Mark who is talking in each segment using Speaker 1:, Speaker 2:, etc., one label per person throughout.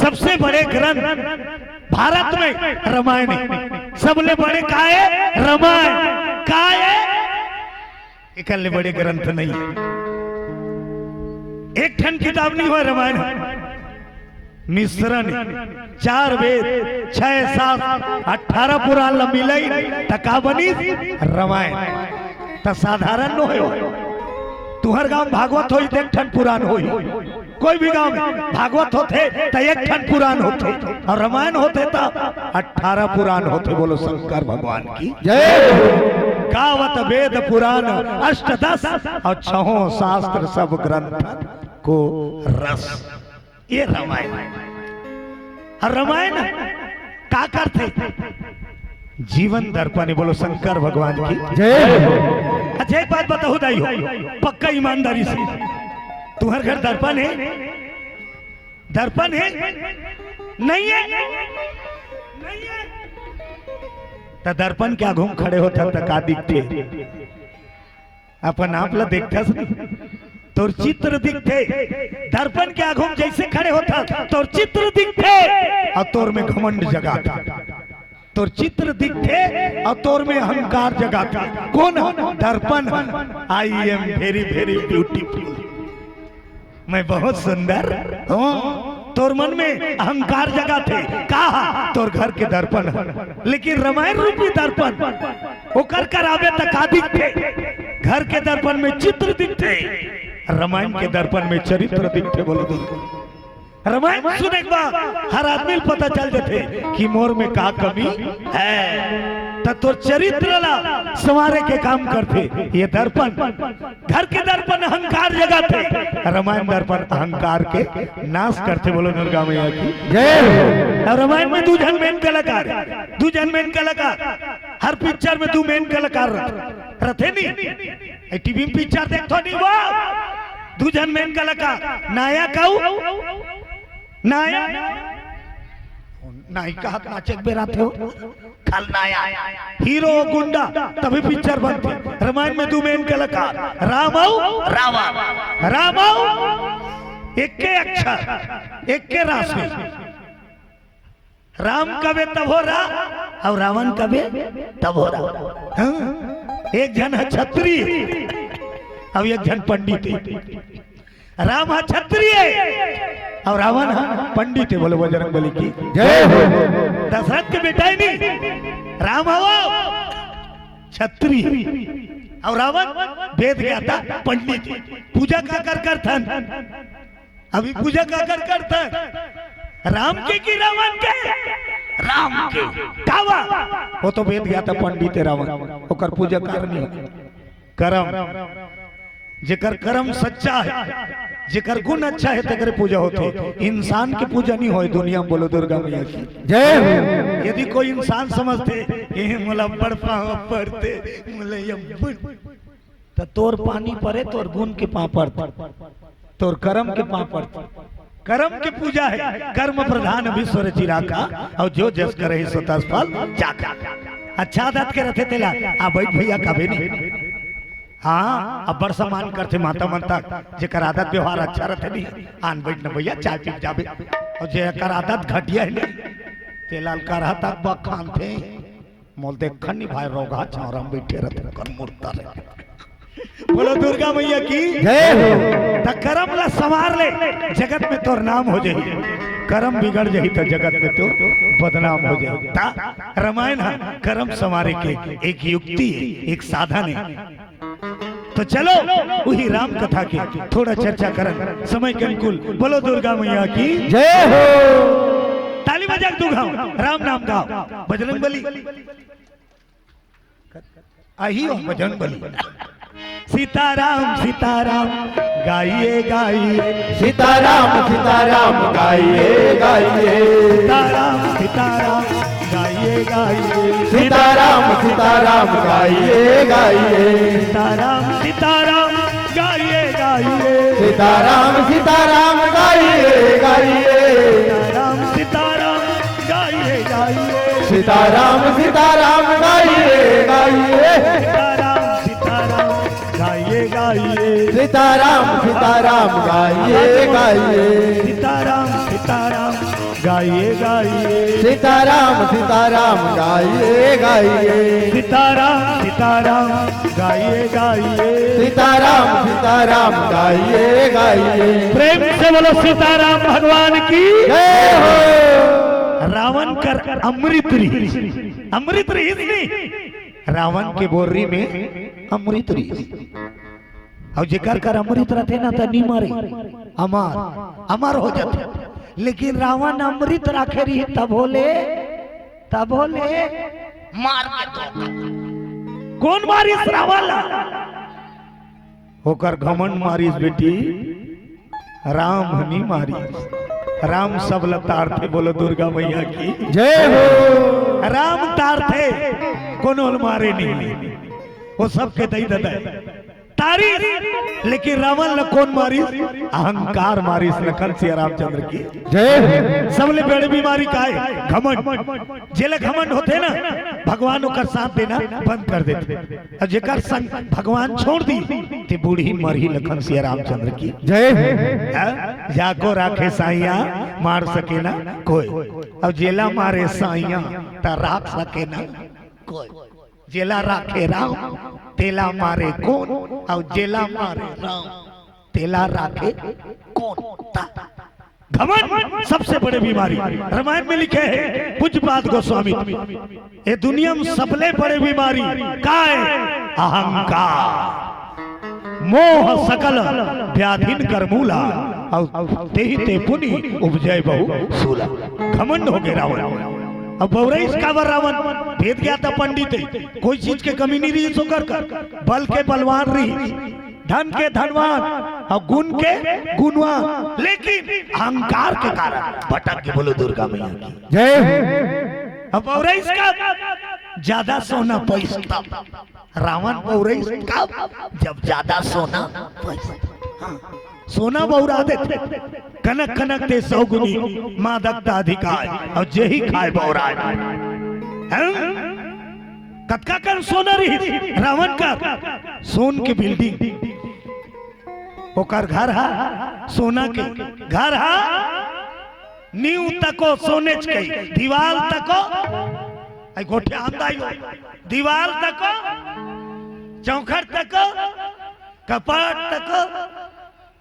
Speaker 1: सबसे बड़े ग्रंथ भारत में रामायण है। सबले बड़े काय रामायण काय इकल्ले बड़े ग्रंथ नहीं है। एक ठन किताब नहीं हुआ रामायण मिश्रण 4 वेद 6 7 18 पुराण मिलई तका बनी रामायण। त साधारण न हो तुहर गांव भागवत हो एक ठन पुराण हो कोई भी गांव में भागवत होते तो एक ठन पुराण होते और रामायण होते तो 18 पुराण होते। बोलो शंकर भगवान की जय। गावत वेद पुराण अष्टदश और 6 शास्त्र सब ग्रंथ को रस ये रामायण। और रामायण का करते जीवन दर्पण। बोलो शंकर भगवान की जय। अच्छा एक बात बताओ दाई हो पक्का ईमानदारी से तुम्हार घर दर्पण है? दर्पण है नहीं है? नहीं है तो दर्पण क्या घूम खड़े होता का दिखते अपन आप ला देखता तोर चित्र दिखते। दर्पण क्या घूम जैसे खड़े होता तोर चित्र दिखते और तोर में घमंड जगाता। तोर चित्र दिखते और तोर में अहंकार जगाता। कौन? दर्पण। I am very very beautiful, मैं बहुत सुंदर हूँ। तोर मन में अहंकार जगाते कहा तोर घर के दर्पण। लेकिन रामायण रूपी दर्पण ओकर करावे तका दिखते। घर के दर्पण में चित्र दिखते, रामायण के दर्पण में चरित्र दिखते। बोलो रामायण सुने के बाद हर आदमी पता चल जाते कि मोर में का कमी है। तो चरित्र ला संवारे के काम करते। ये दर्पण घर के दर्पण अहंकार जगाते, रामायण दर्पण अहंकार के नाश करते। बोलो दुर्गा मैया की जय। रामायण में 2 जन मेन कलाकार, 2 जन मेन कलाकार। हर पिक्चर में 2 मेन कलाकार रहते नहीं। टीवी में पिक्चर देखो नहीं वो 2 जन मेन कलाकार। नायक नायक नायिका नाचक बेरा थे खलनायक हीरो गुंडा तभी पिक्चर बनते। रामायण में 2 मेन कलाकार राम और रावण। राम एक के अक्षर एक के राशि। राम कबे तब हो रहा और रावण कबे तब हो रहा। एक जन है क्षत्रिय अब एक जन पंडित है। राम है क्षत्रिय और रावण पंडित है। बोलो बजरंगबली की जय हो। दशरथ के बेटा ही नहीं, राम हवा क्षत्रिय और रावण वेद ज्ञाता पंडित। पूजा का कर करता अभी पूजा का कर करता राम के की रावण के? राम के कावा वो तो वेद ज्ञाता पंडित है रावण। ओकर पूजा करनी करम जेकर कर्म सच्चा है जेकर गुण अच्छा है तेकर पूजा होती। इंसान की पूजा नहीं होए दुनिया में। बोलो दुर्गा मैया की जय। यदि कोई इंसान समझते ये मोला बड़ पाँव पड़ते तो तोर पानी पड़े तोर गुण के पाँव पड़ते तोर कर्म के पाँव पड़ते। कर्म की पूजा है। कर्म प्रधान विश्व रचिरा का और जो जस करे सो तस फल जाका। अच्छा आदत के रथे तेला आ बैठ भैया कभी नहीं। हाँ अब बड़ सम्मान करते माता मनता जेकर आदत व्यवहार अच्छा रहते नहीं आन बैठ न भैया चाय पी जावे। और जेकर आदत घटिया है नहीं तेलाल का रहता बा खान थे मोल देख नहीं भाई रोगा छावरम बैठे रहते कर मुर्ता रहे। बोलो दुर्गा मैया की जय हो। त कर्म ला संवार ले जगत में तोर नाम हो जाई। कर्म बिगड़ जाई तो जगत में तो बदनाम हो जाई। रामायण कर्म संवारे के एक युक्ति है, एक साधन है। तो चलो वही राम कथा की थोड़ा चर्चा करन समय के अनुकूल। बोलो दुर्गा मैया की जय हो। ताली बजा तू गाओ राम नाम गाओ बजरंगबली आई हो बजरंगबली। सीताराम सीताराम गाइए गाइए
Speaker 2: सीताराम सीताराम गाइए गाइए
Speaker 1: सीताराम सीताराम गाइए गाइए
Speaker 2: सीताराम सीताराम गाइए गाइए
Speaker 1: सीताराम सीताराम गाइए गाइए
Speaker 2: सीताराम सीताराम गाइए गाइए
Speaker 1: सीताराम सीताराम गाइए गाइए
Speaker 2: सीताराम सीताराम गाइए गाइए
Speaker 1: सीताराम सीताराम गाइए गाइए
Speaker 2: सीताराम सीताराम गाइए गाइए
Speaker 1: सीताराम सीताराम गाइए गाइए
Speaker 2: सीताराम सीताराम गाइए गाइए
Speaker 1: सीताराम सीताराम गाइए गाइए
Speaker 2: सीताराम सीताराम गाइए गाइए।
Speaker 1: प्रेम से बोलो सीताराम भगवान की
Speaker 2: जय हो।
Speaker 1: रावण कर अमृत रीस अमृत रीस नहीं, रावण के बोर्री में अमृत रीस और जेकर कर अमृत रहते ना तो नहीं मारे, अमर अमर हो जाते। लेकिन रावण अमृत राखे रही तब बोले मार के धोखा। कौन मारिस रावण होकर घमंड मारिस बेटी, राम नहीं मारिस। राम सब लतार थे, बोलो दुर्गा मैया की
Speaker 2: जय हो।
Speaker 1: राम तार थे, कोनो मारे नहीं, वो सबके दई दे तारीफ। लेकिन रावण ल कौन मारिस? अहंकार मारिस। लखन सिया रामचंद्र की
Speaker 2: जय।
Speaker 1: सबले बड़ी बीमारी का है घमंड। जेले घमंड होते ना भगवान का साथ देना बंद कर देते, और जेकर संग भगवान छोड़ दी ते बूढ़ी मरही। लखन सिया रामचंद्र की
Speaker 2: जय।
Speaker 1: जाको राखे साइया मार सके ना कोई, और जेला मारे साइया ता राख सके ना कोई। जेला राखे राम तेला मारे कौन, और जेला मारे राम तेला राखे कौन। घमंड सबसे बड़ी बीमारी रामायण में लिखे है पूज्यपाद गोस्वामी, ये दुनिया में सबले बड़े बीमारी का है? अहंकार मोह सकल व्याधिन कर मूला, और तेहि ते पुनि उपजय बहु सूला। घमंड हो गए रावण। अब बौरईस काबर रावण भेद गया था पंडित, कोई चीज के कमी नहीं रही सो कर बल के बलवान रही, धन के धनवान और गुण के गुणवान, लेकिन अहंकार के कारण भटक के। बोलो दुर्गा मैया की
Speaker 2: जय।
Speaker 1: अब बौरईस का ज्यादा सोना पैसा, रावण बौरईस का जब ज्यादा सोना पैसा, सोना बौरा देते कनक कनक ते सौगुनी मादकता अधिकार, और जेही खाए बौरा कतका कर सोना रही। रावण का सोन के बिल्डिंग ओकर घर हा, सोना के घर हा, नींव तको सोने के, दीवार तको आई गोठे आंदाई, दीवार तको चौखट तको कपाट तको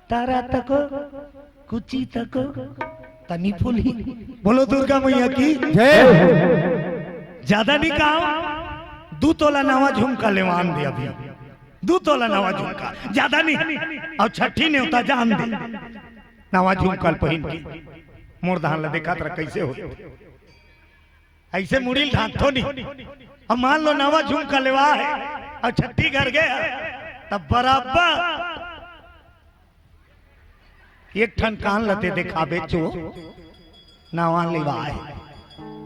Speaker 1: तारा तको कुची तको तनी फूली। बोलो दुर्गा मैया की
Speaker 2: जय।
Speaker 1: ज्यादा नहीं कहा, 2 तोला नवा झुमका लेवान दे, अभी 2 तोला नवा झुमका, ज्यादा नहीं। और छठी ने होता जान दे नवा झुमका पहन के मोर धान ला देखा तरह कैसे हो, ऐसे मुड़ी ढांक तो नहीं। अब मान लो नवा झुमका लेवा है और छठी घर गया, तब बराबर एक ठन कान लते देखा बेचो नवा लेवा है।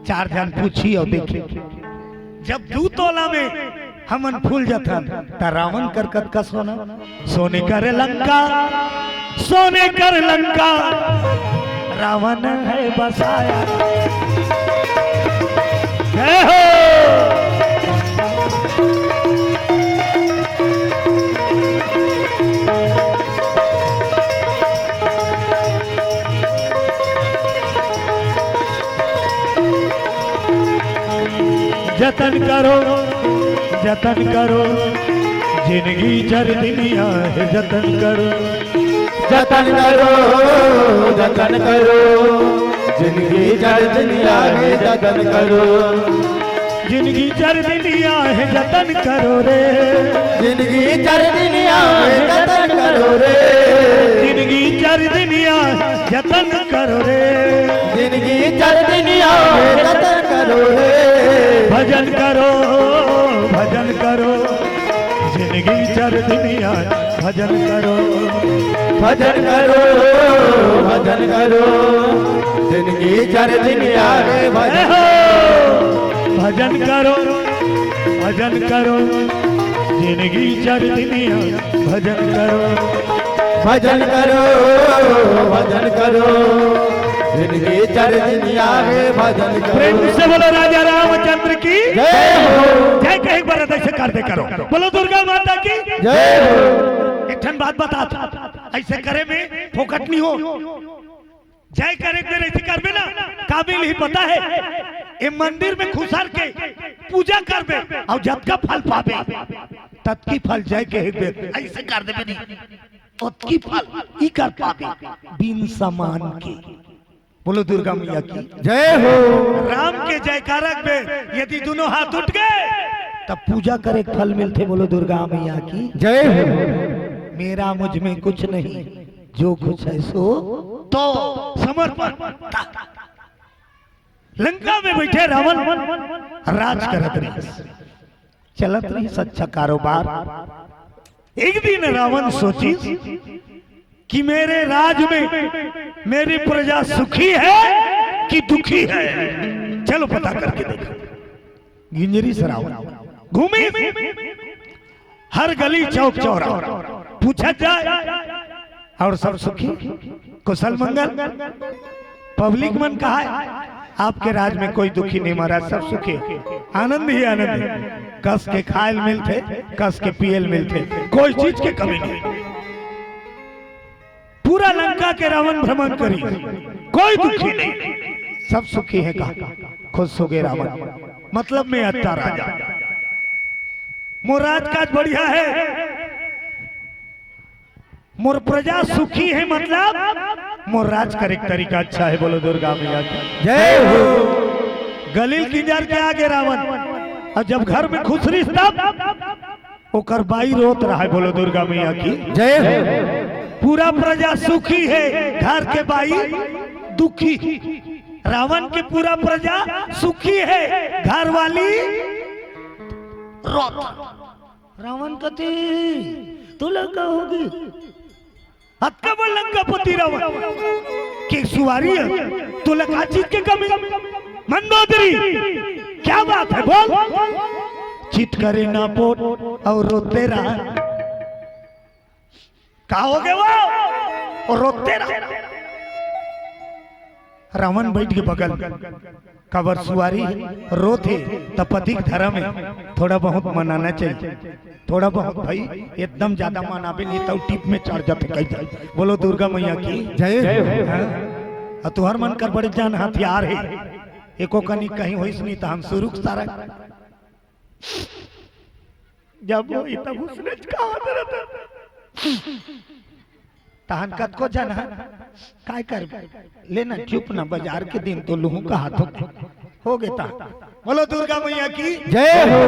Speaker 1: 4 जन पूछी और देखे, जब 2 तोला में हमन फूल जथन त रावण कर कत का सोना, सोने कर लंका सोने कर लंका रावण है बसाया। जय हो। जतन करो जिंदगी चर दुनिया है, जतन करो
Speaker 2: जतन करो जिंदगी चर दुनिया है, जतन करो
Speaker 1: जिंदगी चर दुनिया है, जतन करो रे
Speaker 2: जिंदगी चर दुनिया है, जतन करो रे
Speaker 1: जिंदगी चर दुनिया जतन करो रे
Speaker 2: जिंदगी चर दुनिया है, जतन करो रे
Speaker 1: भजन करो जिंदगी चर दुनिया भजन करो
Speaker 2: जिंदगी चर दुनिया है,
Speaker 1: भजन करो जिंदगी चर दुनिया भजन करो
Speaker 2: जिंदगी चर दुनिया है, भजन करो।
Speaker 1: प्रेम से बोलो राजा रामचंद्र की
Speaker 2: जय हो।
Speaker 1: जय कह एक बार ऐसे करते करो, बोलो दुर्गा माता की
Speaker 2: जय हो।
Speaker 1: एक ठन बात बता, ऐसे करे में फोकट नहीं हो। जय करे ऐसे कर में ना का काबिल ही पता है ये मंदिर में घुसर के पूजा करबे और जतका फल पाबे तत्की फल जय के ऐसे कर देबे नहीं तत्की फल ई कर पाबे बिन समान के। बोलो दुर्गा मैया की
Speaker 2: जय हो।
Speaker 1: राम के जयकारक में यदि दोनों हाथ उठ गए तब पूजा करे फल मिलते। बोलो दुर्गा मैया की
Speaker 2: जय हो।
Speaker 1: मेरा मुझ में कुछ नहीं, जो कुछ है सो तो समर्पण। लंका में बैठे रावण राज करत रही, चलत रही सच्चा कारोबार। एक दिन रावण सोची कि मेरे राज में मेरी प्रजा सुखी है कि दुखी है, चलो पता करके देखो। गिंजरी से रावण घूमी हर गली चौक चौरा, पूछा जाए और सब सुखी कुशल मंगल। पब्लिक मन कहा है आपके राज में कोई दुखी नहीं, महाराज सब सुखी, आनंद ही आनंद है। कस के खायल मिलते, कस के पियल मिलते, कोई चीज के कमी नहीं। पूरा लंका के रावण भ्रमण करी, कोई दुखी नहीं, सब सुखी है। कहा खुश हो गए रावण, मतलब मैं अच्छा राजा, मोर राज काज बढ़िया है, मोर प्रजा सुखी है, मतलब मोर राज का एक तरीका अच्छा है। बोलो दुर्गा मैया की
Speaker 2: जय हो।
Speaker 1: गलील किंजर के आगे रावण, और जब घर में खुश रही तब ओकर बाई रोत रहा है। बोलो दुर्गा मैया की
Speaker 2: जय हो।
Speaker 1: पूरा प्रजा सुखी है, घर के बाई दुखी। रावण की पूरा प्रजा सुखी है, घर वाली रोत। रावण कहते तो लंका होगी, हत्का बोल लंकापति रावण की सुवारी है, तो लगा चीज के कमी। मंदोदरी क्या बात है बोल। चित करे ना पोट और रोते रहा, क्या हो गया वो और रोते रहा। रावण बैठ के बगल कबर सुवारी रोते, तब पति धर्म है, थोड़ा बहुत मनाना चाहिए, थोड़ा बहुत भाई, एकदम ज्यादा मनाबे नहीं तो टिप में चढ़ जाते कहीं। बोलो दुर्गा मैया की
Speaker 2: जय
Speaker 1: हो। तुहर मन कर बड़े जान हथियार है, एको कनी कहीं होइस नहीं तो हम शुरू सारा जब वो तब उसने कहा तहन कत को जाना काय कर लेना चुप ना, बाजार के दिन तो लूहू का हाथ हो गया। बोलो दुर्गा मैया की
Speaker 2: जय हो।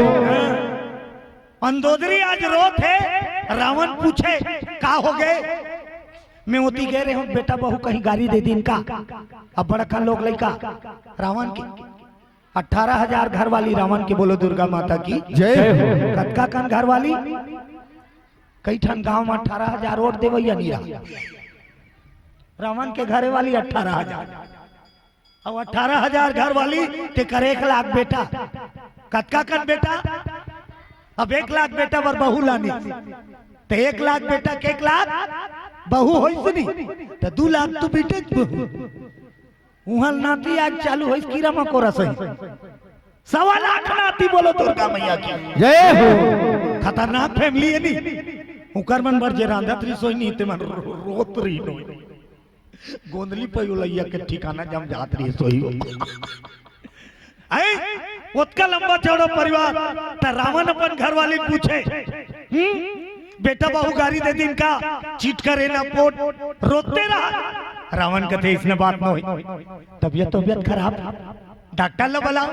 Speaker 1: मंदोदरी आज रोत है। रावण पूछे का हो गए, मैं होती कह रहे हूँ बेटा बहू कहीं गाड़ी दे दी इनका। अब बड़ा लोग लड़का रावण की 18,000 घर वाली रावण की। बोलो दुर्गा माता की
Speaker 2: जय हो।
Speaker 1: कतका कन घर वाली, कई ठन गांव में 18,000 वोट देवैया नहीं रहा। रावण के घरे वाली 18,000, अब 18,000 घर वाली ते कर 1 लाख बेटा। कतका कन बेटा, अब 1 लाख बेटा बर बहू लानी, तो 1 लाख बेटा के 1 लाख बहू होइस नहीं, तो 2 लाख तो बेटे बहू। उहल नाती आज चालू होइस कीड़ा मकोड़ा सही, 1.25 लाख नाती। बोलो दुर्गा मैया की
Speaker 2: जय हो।
Speaker 1: खतरनाक फैमिली है नी। उकर मन बर जे रांधत रही सोई नहीं ते मन रोत रही नो, गोंदली पयुलैया के ठिकाना जम जात रही सोई। आई उतका लंबा चौड़ा परिवार, त रावण अपन घर वाली पूछे बेटा बहू गाड़ी दे दिन का, चीट करे ना पोट, रोते रहा। रावण कहते इसने बात न हुई, तबियत खराब, डॉक्टर ला बुला,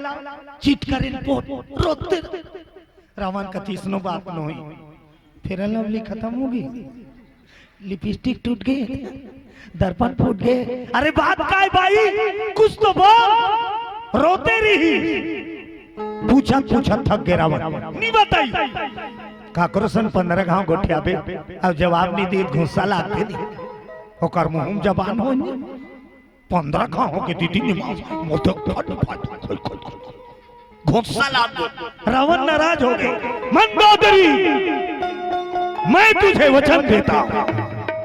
Speaker 1: चीट करे ना पोट, रोते। रावण कहते इसनो बात न हुई। फिर लवली खत्म होगी, लिपस्टिक टूट गई, दर्पण फूट गए। अरे बात का है भाई, कुछ तो बोल। रोते रही, पूछा थक गए रावण, नहीं बताई। काकरोसन 15 गांव गोठिया पे, अब जवाब नहीं दी, गुस्सा लागते दी। ओकर मुंह जबान हो 15 गांव के दीदी निमाज मोते फट गुस्सा लाग। रावण नाराज हो गए। मंदोदरी मैं तुझे वचन देता हूं,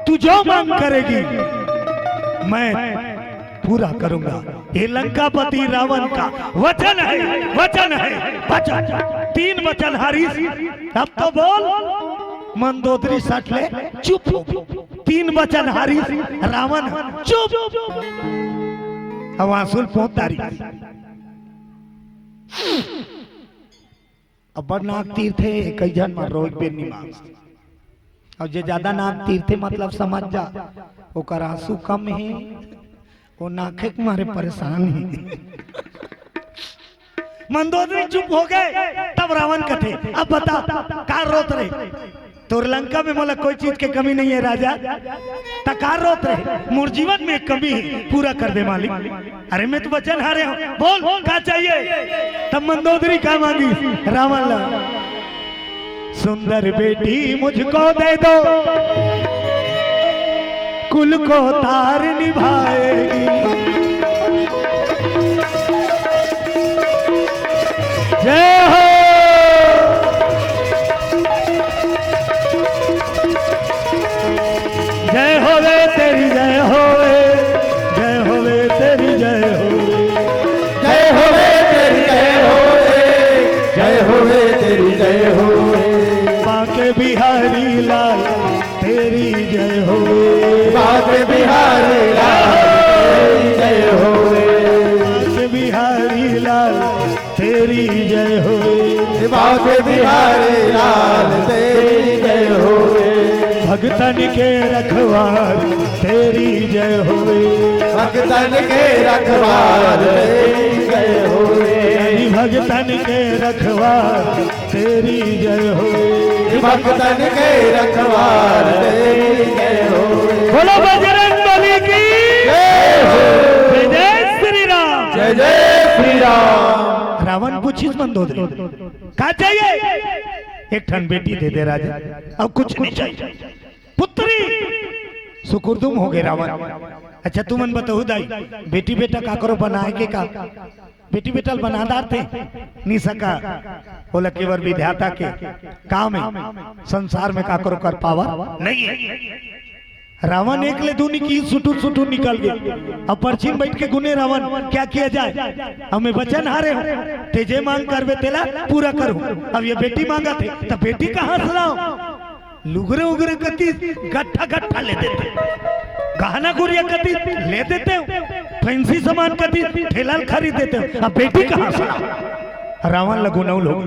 Speaker 1: तू जो मांग करेगी मैं पूरा करूंगा। ये लंकापति रावण का वचन है, वचन है, वचन। 3 वचन हारिस, अब तो बोल। मंदोदरी सट ले, चुप हो। 3 वचन हारिस, रावण चुप। अब आंसुल पोत तारी अब बड़ नाक तीर्थे कई जन मर रोज बेनी मांस और जे ज्यादा नाक तीर्थे मतलब समझ जा ओकर आंसू कम है वो नाखे के मारे परेशान है। मंदोदरी चुप हो गए तब रावण कथे अब बता कार रोत रहे तोर लंका में मोला कोई चीज की कमी नहीं है राजा तकार रोत रहे मोर जीवन में एक कमी है पूरा कर दे मालिक। अरे मैं तो वचन हारे हूँ बोल क्या चाहिए। तब मंदोदरी क्या मांगी रावण ला सुंदर बेटी मुझको दे दो कुल को तार निभाएगी। जय हो जय होवे तेरी जय होवे जय होवे तेरी जय होवे
Speaker 2: जय होवे तेरी जय होवे जय होवे तेरी जय होवे
Speaker 1: बाके बिहारी लाल तेरी जय होवे
Speaker 2: बाके बिहारी लाल तेरी जय होवे
Speaker 1: बाके बिहारी लाल तेरी जय होवे
Speaker 2: बाके बिहारी लाल तेरी जय होवे
Speaker 1: भगतन के रखवार तेरी जय होवे
Speaker 2: भगतन के रखवार तेरी जय होवे
Speaker 1: भगतन के रखवार तेरी जय होवे
Speaker 2: भगतन के रखवार तेरी जय होवे।
Speaker 1: बोलो बजरंग बली की
Speaker 2: जय हो
Speaker 1: जय श्री राम
Speaker 2: जय जय श्री राम।
Speaker 1: रावण पूछिस मंदोदरी क्या चाहिए। एक ठन बेटी दे दे राजा अब कुछ नहीं चाहिए पुत्री सुकुर्दुम हो गए रावण। अच्छा तू मन बताओ दाई बेटी बेटा का करो बनाए के का बेटी बेटा बनादार थे नहीं सका बोला केवल विधाता के काम है संसार में का करो कर पावा नहीं है। रावण एक ले दूनी की सुटू सुटू निकल गए अब परछीन बैठ के गुने रावण क्या किया जाए हमें वचन हारे हो तेजे मांग करवे तेला पूरा करूं अब ये बेटी मांगा थे तो बेटी कहां से लाओ लुगरे उगरे कति गट्ठा गट्ठा ले देते गहना गुड़िया कति ले देते हो फैंसी सामान कति ठेला खरीद देते हो अब बेटी कहां से लाओ। रावण लगुनौ लोग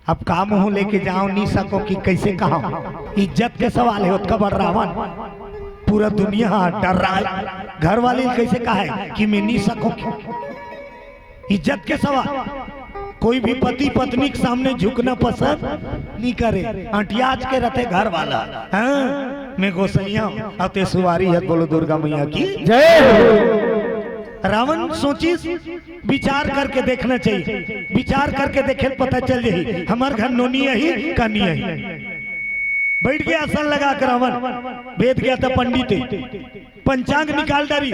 Speaker 1: अब काम हूं लेके जाओ नहीं सको कि कैसे कहा इज्जत के सवाल है उसका बड़ रावण पूरा दुनिया डर रहा है घर वाले कैसे कहा है कि मैं नहीं सको इज्जत के सवाल कोई भी पति पत्नी के सामने झुकना पसंद नहीं करे अंटियाज के रहते घर वाला हाँ मैं गोसैया अते सुवारी है बोलो दुर्गा मैया की
Speaker 2: जय हो।
Speaker 1: रावण सोची विचार करके देखना चाहिए विचार करके देखे पता चल जाए हमार घर नोनी ही कनी है बैठ गया आसन लगा कर रावण भेद गया था पंडित पंचांग निकाल डारी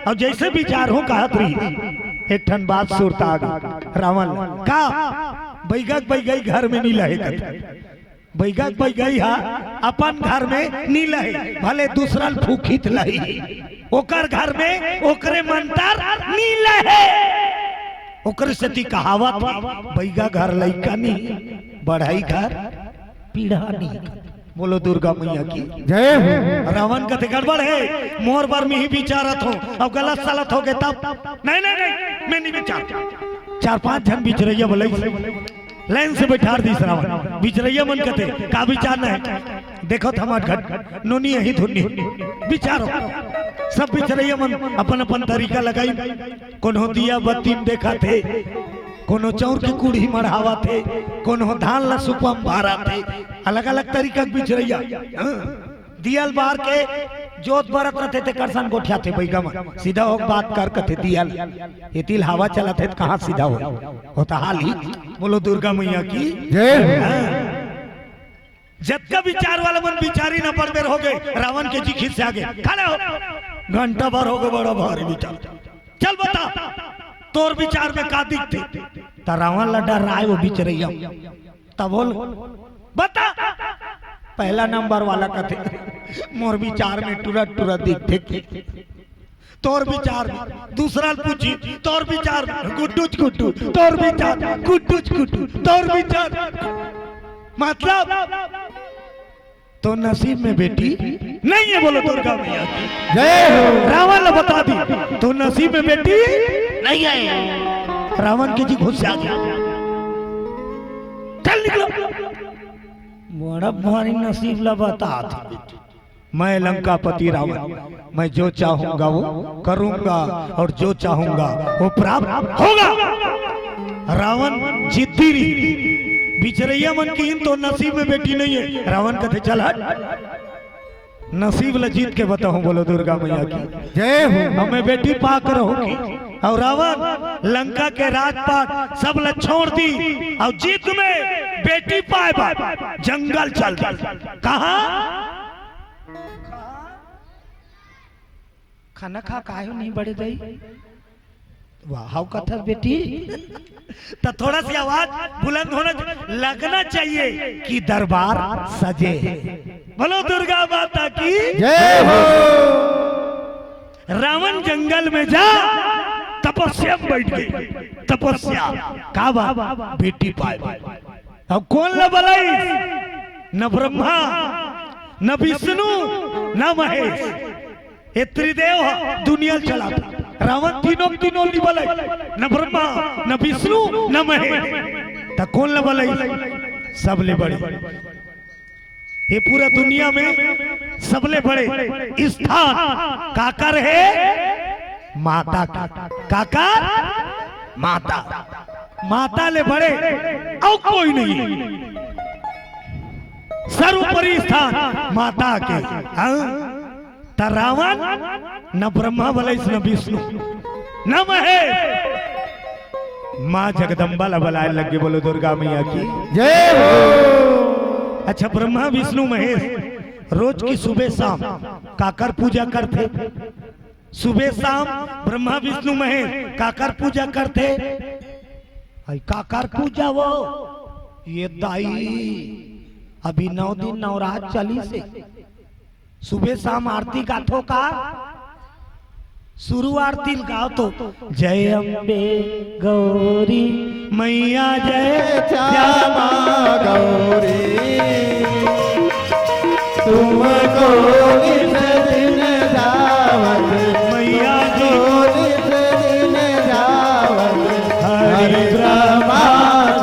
Speaker 1: और जैसे विचार हो कहा रही एक ठन बात सुरता आ गई रावण का बैगक बैगई घर में नहीं लहे बैगक बैगई हा अपन घर में नहीं लहे भले दूसरा फूकित लही ओकर घर में ओकरे मंतर नहीं लहे ओकर सती कहावत बैगा घर लइका नहीं बढ़ाई घर पीढ़ा नहीं बोलो दुर्गा मैया की
Speaker 2: जय हो।
Speaker 1: रावण कथे गड़बड़ है मोर बार में ही विचारत हो अब गलत सलत हो गए तब नहीं नहीं नहीं मैं नहीं विचार चार पांच जन बिचरैया बोले लाइन से बैठा दी रावण बिचरैया मन कथे का विचार है देखो हमार घर नोनी यही धुनी विचारो सब बिचरैया मन अपन अपन तरीका लगाई कोनो दिया बत्ती देखा थे कोनो चौर की कुड़ी मढ़ावा थे कोनो धान ला सुपम भारा थे अलग अलग तरीका बिचरैया दियल बार के जोत बरत रहते थे करसन गोठिया थे बैगा में सीधा हो बात कर कथे दियल ये तिल हवा चला थे कहाँ सीधा होता हाल ही बोलो दुर्गा मैया की
Speaker 2: जय हो।
Speaker 1: जब का विचार वाला मन विचारी न पड़ हो गए रावण के जी खींच से आगे खड़े हो घंटा भर हो गए बड़ा भारी विचार चल बता तोर विचार में का दिखते ता रावण लड्डा राय वो बिचरैया तब बोल बता पहला नंबर वाला कथे मोर विचार में तुरंत तुरंत दिखते तोर विचार में दूसरा पूछी तोर विचार गुड्डूच गुड्डू तोर विचार गुड्डूच गुड्डू तोर विचार मतलब तो नसीब में बेटी नहीं है, बोलो दुर्गा मैया की
Speaker 2: जय हो।
Speaker 1: रावण ने बता दी तो नसीब में बेटी नहीं है। रावण की जी गुस्सा गया, चल निकलो। बड़ा भारी नसीब ला बता दी, मैं लंकापति रावण, मैं जो चाहूंगा वो करूंगा और जो चाहूंगा वो प्राप्त होगा। रावण जिद्दी रही, बिचरैया मन की तो नसीब में बेटी नहीं है। रावण कहते चल हट, नसीब ला जीत के बताऊं, बोलो दुर्गा मैया की
Speaker 2: जय हो।
Speaker 1: हमें बेटी पा कर होगी। और रावण लंका के राजपाट सब ला छोड़ दी और जीत में बेटी पाए बात जंगल चल कहा खाना खा काहे नहीं बड़े दई वाह कथा बेटी तो थोड़ा सी आवाज बुलंद होना लगना चाहिए कि दरबार सजे। बोलो दुर्गा माता की
Speaker 2: जय हो।
Speaker 1: रावण जंगल में जा तपस्या में बैठ गई, तपस्या का बात बेटी पाए। अब कौन न बलाई, न ब्रह्मा न विष्णु न महेश, ये त्रिदेव दुनिया चला था। रावण तीनों नहीं बलाई, न ब्रह्मा न विष्णु न महेश, तो कौन न बलाई सबले बड़े। ये पूरा दुनिया में सबले बड़े स्थान काकर है माता का, काकर माता, माता ले बड़े और कोई नहीं। सर्वोपरि स्थान माता के। तो रावण न ब्रह्मा बलैस न विष्णु न महेश, माँ जगदम्बा ला बुलाए लगे। बोलो दुर्गा मैया की
Speaker 2: जय हो।
Speaker 1: अच्छा ब्रह्मा विष्णु महेश रोज की सुबह शाम काकर पूजा करते, सुबह शाम ब्रह्मा विष्णु महेश काकर पूजा करते। काकर पूजा वो ये दाई अभी 9 दिन नवरात चली से सुबह शाम आरती गाथो का शुरू आरती गाओ तो जय अम्बे गौरी मैया जय
Speaker 2: श्यामा गौरी तुमको इस दिन जावत
Speaker 1: मैया जी
Speaker 2: इस दिन जावत
Speaker 1: हरि ब्रह्मा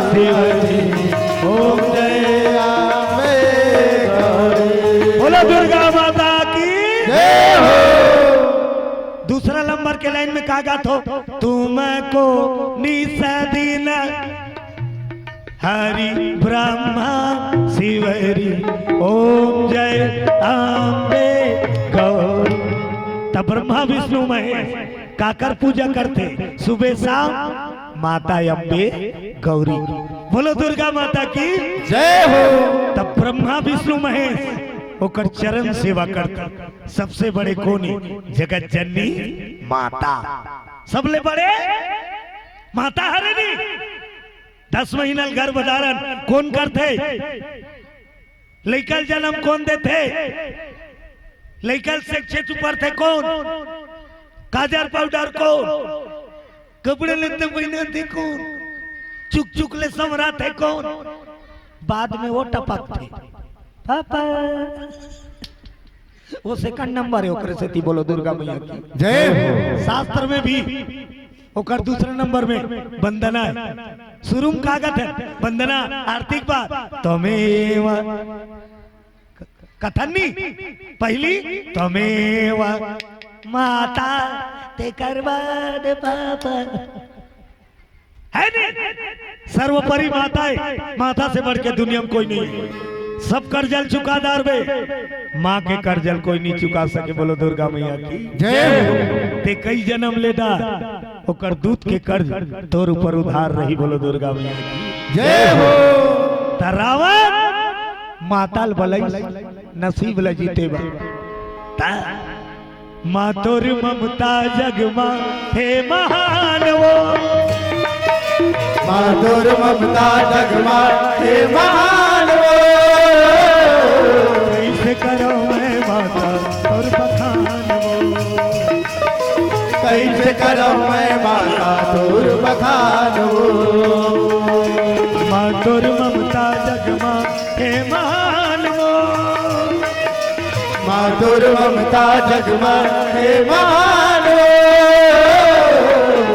Speaker 1: शिव जी ओम
Speaker 2: जय अम्बे गौरी।
Speaker 1: बोलो दुर्गा माता की
Speaker 2: जय हो।
Speaker 1: दूसरा नंबर के लाइन में कहा गाथो तुमको निसदीन हरि ब्रह्मा शिवरी ओम जय अम्बे गौरी। तब ब्रह्मा विष्णु महेश काकर पूजा करते सुबह शाम माता अम्बे गौरी। बोलो दुर्गा माता की
Speaker 2: जय हो।
Speaker 1: तब ब्रह्मा विष्णु महेश होकर चरण सेवा करता। सबसे बड़े कोनी जगत जननी माता, सबले बड़े माता हरिणी। 10 महीना गर्भ धारण कौन करते, लइकल जन्म कौन देते, लइकल शिक्षित ऊपर थे कौन, काजर पाउडर कौन, कपड़े लेते महीने थे कौन, चुक चुक ले समरा थे कौन, बाद में वो टपक थे पापा। वो सेकंड नंबर है ओकरे से। बोलो दुर्गा मैया की
Speaker 2: जय हो।
Speaker 1: शास्त्र में भी ओकर दूसरे नंबर में वंदना है। शुरू में कागत है वंदना आर्थिक बात तमेव कथनी पहली तमेव माता ते करवाद पापा है नहीं। सर्वोपरि माता है, माता से बढ़ के दुनिया में कोई नहीं है। सब कर्जल चुका दारबे, माँ के कर्जल कोई नहीं चुका सके। बोलो दुर्गा मैया की
Speaker 2: जय हो।
Speaker 1: ते कई जन्म लेदा ओकर दूध के कर्ज तोर ऊपर उधार रही। बोलो दुर्गा मैया की
Speaker 2: जय हो।
Speaker 1: रावण माताल बलई नसीब ल जीते बा माँ तोर ममता जगमा हे महान वो,
Speaker 2: माधुर ममता जगमा हे महान वो।
Speaker 1: कैसे करो मैं माता और बखान वो,
Speaker 2: कैसे करो मैं माता तोर बखान वो।
Speaker 1: माँ तोर ममता जगमा हे महान वो,
Speaker 2: तोर ममता जगमग है मानो।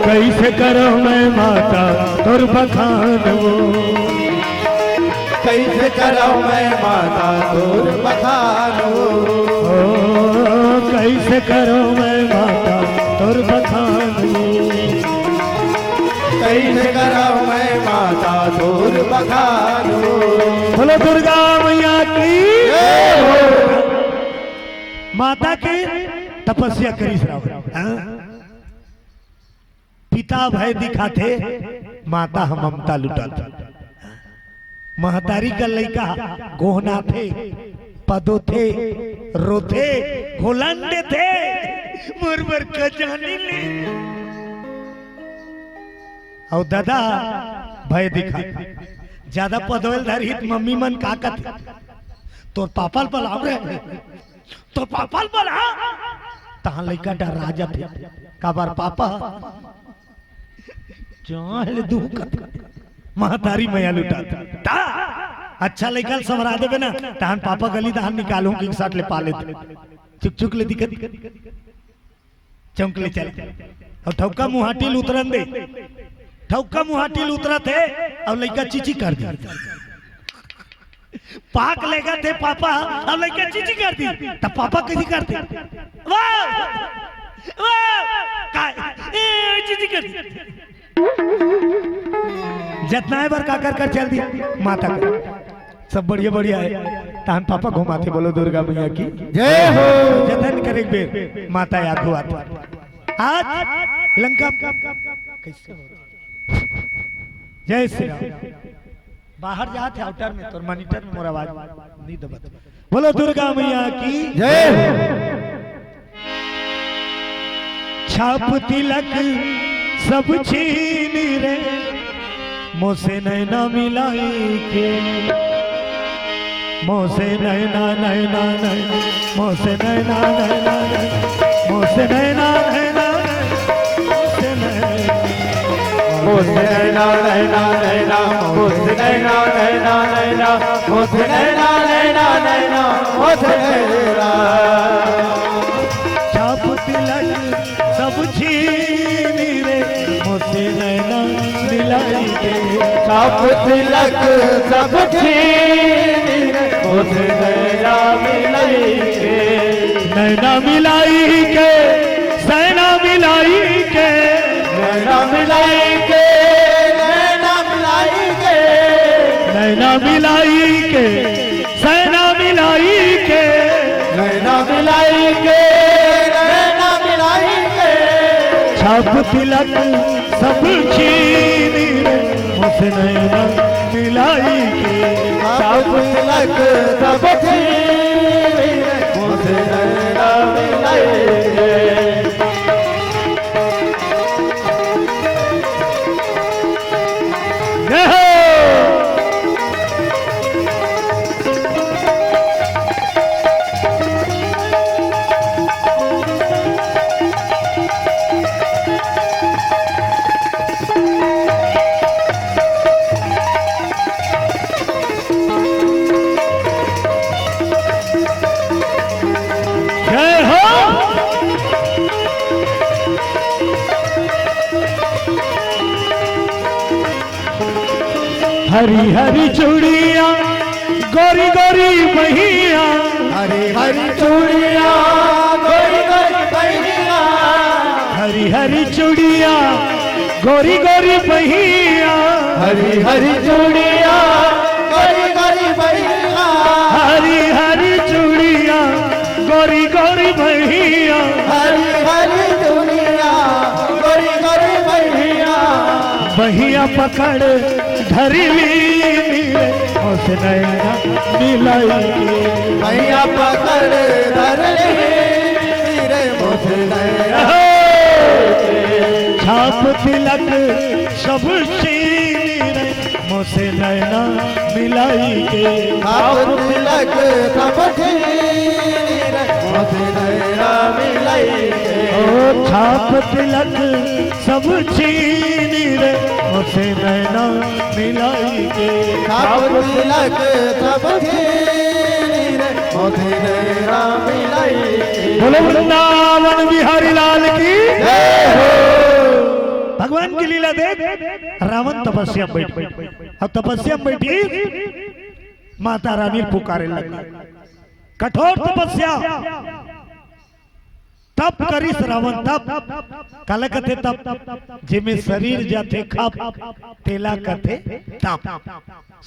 Speaker 1: कैसे करो मैं माता तोर बखान वो,
Speaker 2: कैसे करो मैं माता तोर बखान वो।
Speaker 1: कैसे करो मैं माता तोर बखान वो,
Speaker 2: कैसे करो मैं माता तोर बखान वो।
Speaker 1: बोलो दुर्गा मैया की माता की तपस्या करी श्रावण। पिता भय दिखाते, माता हम ममता लुटाते। महतारी का लड़का गोहना थे, पदो थे, रोथे, घोलंडे थे, मुरबर खजानी ले। और दादा भय दिखा ज्यादा पदोल धरित मम्मी मन का कथ तोर पापल पर आव रहे, तो पापल पर आ तहां लड़का डर राजा थे काबार पापा चाल दुख महतारी मैया लुटाता। अच्छा लड़का समरा देवे ना तहां पापा गली तहां निकालूं कि साथ ले पाले चुक चुक ले दिक्कत चौंक ले चले और ठौका मुहाटी उतरन दे। ठौका मुहाटी उतरा थे और लड़का चीची कर दी। पाक लेगा थे पापा और लड़का चीची कर दी। तब पापा कैसी करते वाह वाह चीची कर दी। जितना बार का कर चल दी माता का सब बढ़िया बढ़िया है। तान पापा घुमाते बोलो दुर्गा मैया की
Speaker 2: जय हो।
Speaker 1: जतन करे बेर माता आगू आती। आज लंका कैसे जय श्री राम। बाहर जाते आउटर में तो मॉनिटर में मोर आवाज नहीं दबत। बोलो दुर्गा मैया की
Speaker 2: जय हो।
Speaker 1: छाप तिलक सब छीन रे मोसे नैना मिलाई के, मोसे नैना नैना नैना, मोसे नैना नैना मोसे नैना नैना मोसे नैना,
Speaker 2: मोसे नैना नैना नैना, मोसे नैना नैना नैना, मोसे नैना नैना नैना, मोसे नैना।
Speaker 1: छाप तिलक सब छीन रे मोसे नैना मिलाई के,
Speaker 2: छाप तिलक सब छीन मोसे नैना मिलाई के,
Speaker 1: नैना मिलाई के, सैना मिलाई के,
Speaker 2: नैना मिलाई के, नैना मिलाई के,
Speaker 1: नैना मिलाई के, सैना मिलाई के,
Speaker 2: नैना मिलाई के, नैना मिलाई के।
Speaker 1: छाप तिलक सब छीन रे मोसे नैना मिलाई के,
Speaker 2: छाप तिलक सब छीन मोसे नैना मिलाई के।
Speaker 1: हरी हरी चूड़िया गोरी गोरी बहिया,
Speaker 2: हरी हरी चूड़िया गोरी गोरी बहिया,
Speaker 1: हरी हरी चूड़िया गोरी गोरी बहिया,
Speaker 2: हरी हरी चूड़िया गोरी गोरी बहिया,
Speaker 1: हरी हरी चूड़िया गोरी गोरी बहिया,
Speaker 2: हरी हरी चूड़िया गोरी गोरी बहिया।
Speaker 1: बहिया पकड़ धरी मोसे नैना मिलाई के,
Speaker 2: भैया पकड़ धरली रे मोसे नैना।
Speaker 1: छाप तिलक सब छीन रे मोसे नैना मिलाई के,
Speaker 2: छाप तिलक सब छीन मोसे नैना मिलाई के।
Speaker 1: ओ छाप तिलक सब छीन रे मोसे नैना मिलाई के,
Speaker 2: छाप तिलक सब छीन मोती राम लाई
Speaker 1: बोलो वृंदावन बिहारी लाल की
Speaker 2: जय हो।
Speaker 1: भगवान की लीला देख रावण तपस्या में बैठ अब तपस्या में बैठी माता रानी पुकारे लगी कठोर तपस्या तप करिस रावण तप काला कथे तप जिमे शरीर जाते खाप तेला कथे तप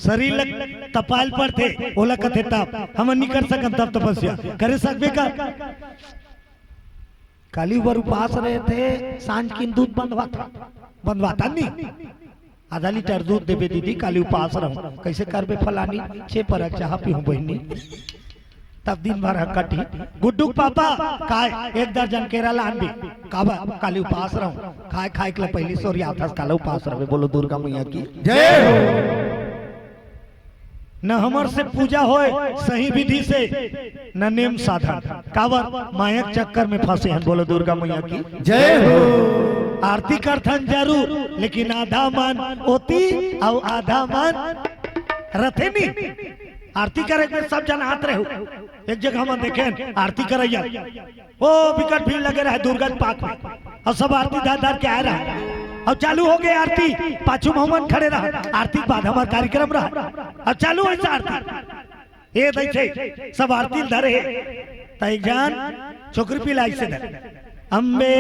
Speaker 1: शरीर लग तपाल पर थे ओला कथे तप हम नहीं कर सकन तप तपस्या करे सकबे का काली वर उपास रहे थे सांझ की दूध बंधवाता नहीं आधा लीटर दूध देवे दीदी काली उपास रहूं कैसे करबे फलानी छे पर चाह पीऊं बहनी तब दिन भर हकटी गुड्डू पापा काय 1 दर्जन केरला आन भी काबा काली उपास रहूं खाए खाए के पहली सोरी आता काला उपास रहे बोलो दुर्गा मैया की
Speaker 2: जय हो।
Speaker 1: न हमर से पूजा होए सही विधि से न नेम साधन कावर मायक चक्कर में फंसे हैं बोलो दुर्गा मैया की
Speaker 2: जय हो।
Speaker 1: आरती करथन जरूर लेकिन आधा मान होती और आधा मान रथे नहीं आरती करे में सब जन हाथ रहे एक जगह हम देखे आरती करैया ओ विकट भीड़ लगे रहे दुर्गा पाक में और सब आरती दार दार के आ रहा और चालू हो गए आरती पाछू मोहम्मद खड़े रहा आरती के बाद हमारा कार्यक्रम रहा और चालू ऐसा आरती ये देखे सब आरती धरे तय जान छोकरी पिलाई से धरे अम्बे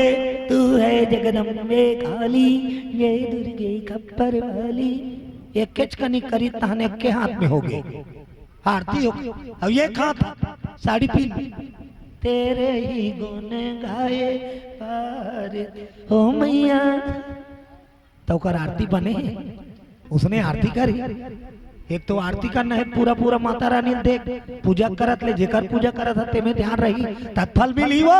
Speaker 1: तू है जगदम्बे काली ये दुर्गे खप्पर वाली एक केचकनी करी तहने के हाथ में हो गई आरती हो अब ये कहाँ था साड़ी पी तेरे ही गुण गाए पार हो मैया तो कर आरती बने उसने आरती करी एक तो आरती करना है पूरा पूरा माता रानी देख पूजा करत ले जेकर पूजा करत हते में ध्यान रही तत्फल मिली वो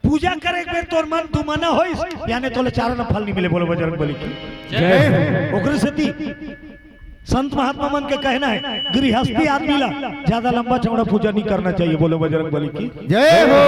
Speaker 1: पूजा करे एक बेर तोर मन दुमना होइस यानी तोले चारों न फल नहीं मिले बोलो बजरंग बली की
Speaker 2: जय हो।
Speaker 1: ओकरे सेती संत महात्मा मन के कहना है गृहस्थी आदमी ला ज्यादा लंबा चौड़ा पूजा नहीं करना चाहिए बोलो बजरंग बली की
Speaker 2: जय हो।